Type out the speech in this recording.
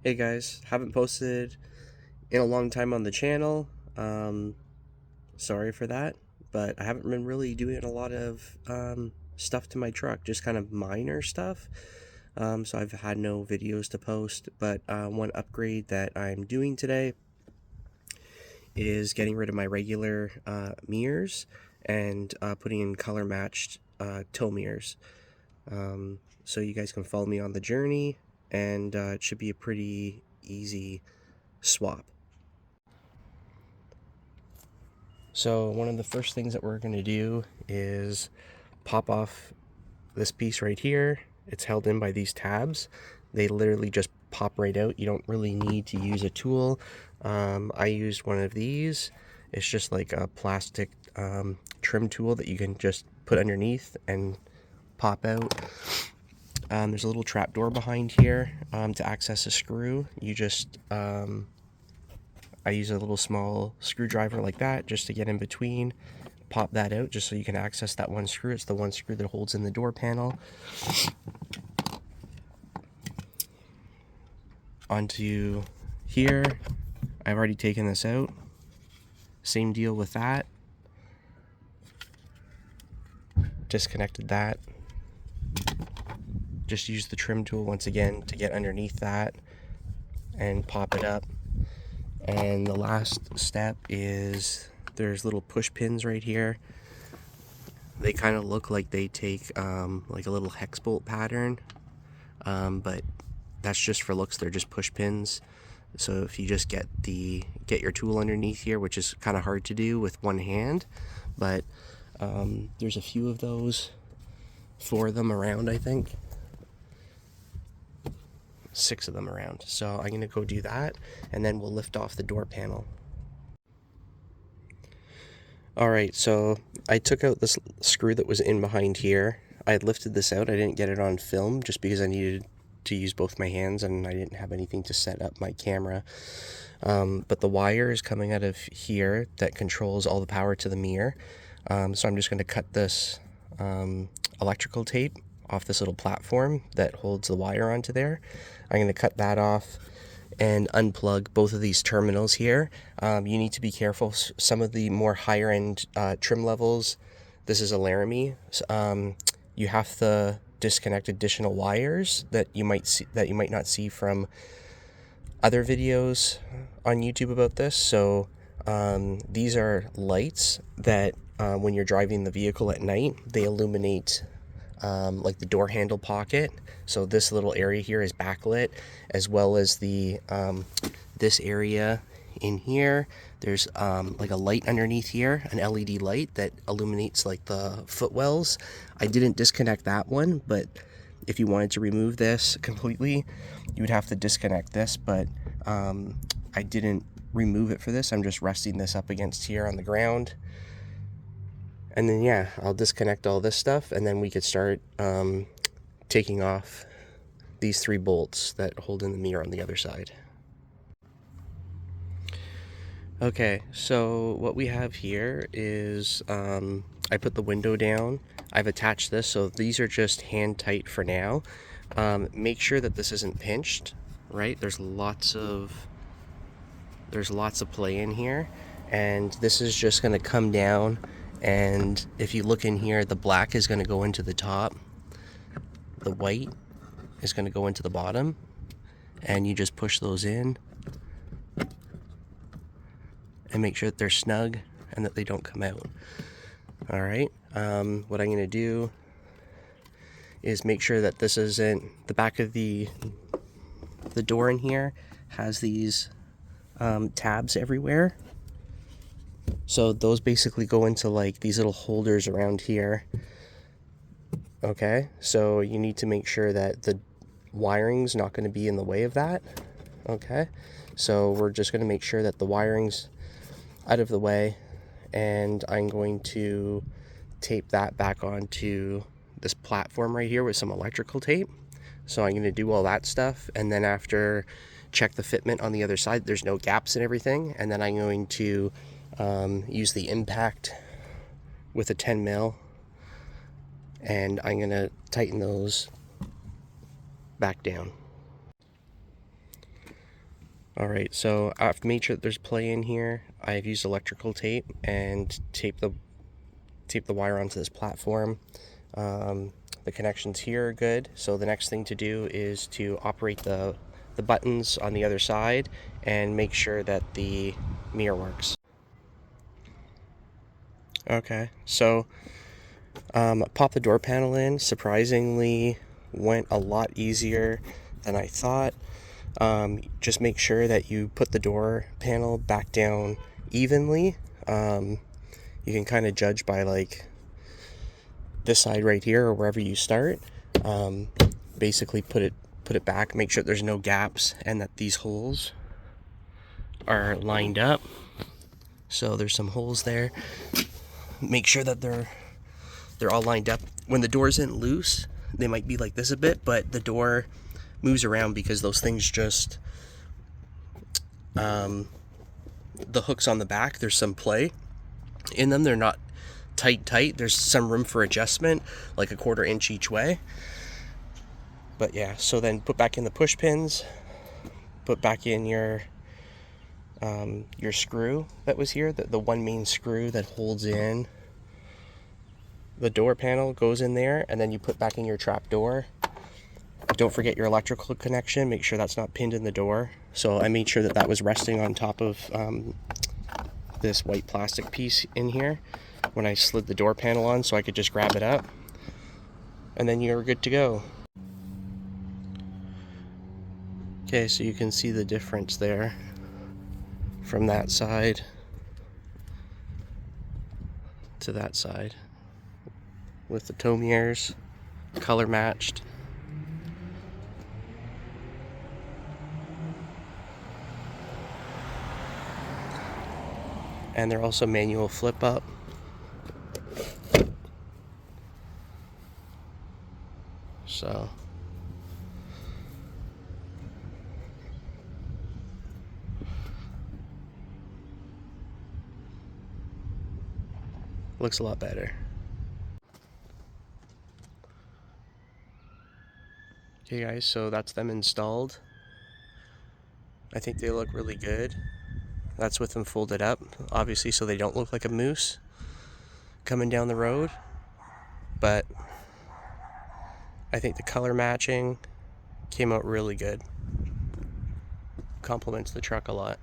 Hey guys, haven't posted in a long time on the channel. Sorry for that, but I haven't been really doing a lot of stuff to my truck, just kind of minor stuff. So I've had no videos to post, but one upgrade that I'm doing today is getting rid of my regular mirrors and putting in color matched tow mirrors. So you guys can follow me on the journey, and it should be a pretty easy swap. So one of the first things that we're going to do is pop off this piece right here. It's held in by these tabs. They literally just pop right out. You don't really need to use a tool. I used one of these. It's just like a plastic trim tool that you can just put underneath and pop out. There's a little trap door behind here to access a screw. You just I use a little small screwdriver like that just to get in between, pop that out just so you can access that one screw. It's the one screw that holds in the door panel. Onto here, I've already taken this out. Same deal with that. Disconnected that. Just use the trim tool once again to get underneath that and pop it up. And the last step is there's little push pins right here. They kind of look like they take like a little hex bolt pattern, but that's just for looks. They're just push pins. So if you just get your tool underneath here, which is kind of hard to do with one hand, but there's a few of those, 4 of them around, I think. 6 of them around. So I'm going to go do that, and then we'll lift off the door panel. Alright, so I took out this screw that was in behind here. I had lifted this out. I didn't get it on film just because I needed to use both my hands and I didn't have anything to set up my camera. But the wire is coming out of here that controls all the power to the mirror. So I'm just going to cut this electrical tape off this little platform that holds the wire onto there. I'm going to cut that off and unplug both of these terminals here. You need to be careful. Some of the more higher end trim levels, this is a Laramie. You have to disconnect additional wires that you might not see from other videos on YouTube about this. So these are lights that when you're driving the vehicle at night, they illuminate like the door handle pocket. So this little area here is backlit, as well as the this area in here. There's like a light underneath here, an LED light that illuminates like the footwells. I didn't disconnect that one, but if you wanted to remove this completely, you would have to disconnect this, but I didn't remove it for this. I'm just resting this up against here on the ground. And then, yeah, I'll disconnect all this stuff, and then we could start taking off these 3 bolts that hold in the mirror on the other side. Okay, so what we have here is I put the window down. I've attached this, so these are just hand tight for now. Make sure that this isn't pinched, right? There's lots of play in here, and this is just going to come down. And if you look in here, the black is going to go into the top, the white is going to go into the bottom, and you just push those in and make sure that they're snug and that they don't come out. All right, what I'm going to do is make sure that this isn't the back of the door in here has these tabs everywhere. So those basically go into like these little holders around here. Okay, so you need to make sure that the wiring's not going to be in the way of that. Okay, so we're just going to make sure that the wiring's out of the way, and I'm going to tape that back onto this platform right here with some electrical tape. So I'm going to do all that stuff, and then after check the fitment on the other side, there's no gaps and everything, and then I'm going to use the impact with a 10 mil, and I'm going to tighten those back down. Alright, so I've made sure that there's play in here. I've used electrical tape and taped the wire onto this platform. The connections here are good, so the next thing to do is to operate the buttons on the other side and make sure that the mirror works. Okay, so pop the door panel in. Surprisingly, went a lot easier than I thought. Just make sure that you put the door panel back down evenly. You can kind of judge by like this side right here or wherever you start. Basically put it back, make sure there's no gaps and that these holes are lined up. So there's some holes there. Make sure that they're all lined up. When the door isn't loose, they might be like this a bit, but the door moves around because those things just the hooks on the back, there's some play in them. They're not tight. There's some room for adjustment, like a 1/4 inch each way. But yeah, so then put back in the push pins, put back in your screw that was here, the one main screw that holds in the door panel goes in there, and then you put back in your trap door. Don't forget your electrical connection, make sure that's not pinned in the door. So I made sure that that was resting on top of this white plastic piece in here when I slid the door panel on, so I could just grab it up, and then you're good to go. Okay, so you can see the difference there from that side to that side with the toe mirrors color matched. And they're also manual flip up. So looks a lot better. Okay guys, so that's them installed. I think they look really good. That's with them folded up, obviously, so they don't look like a moose coming down the road. But I think the color matching came out really good. Compliments the truck a lot.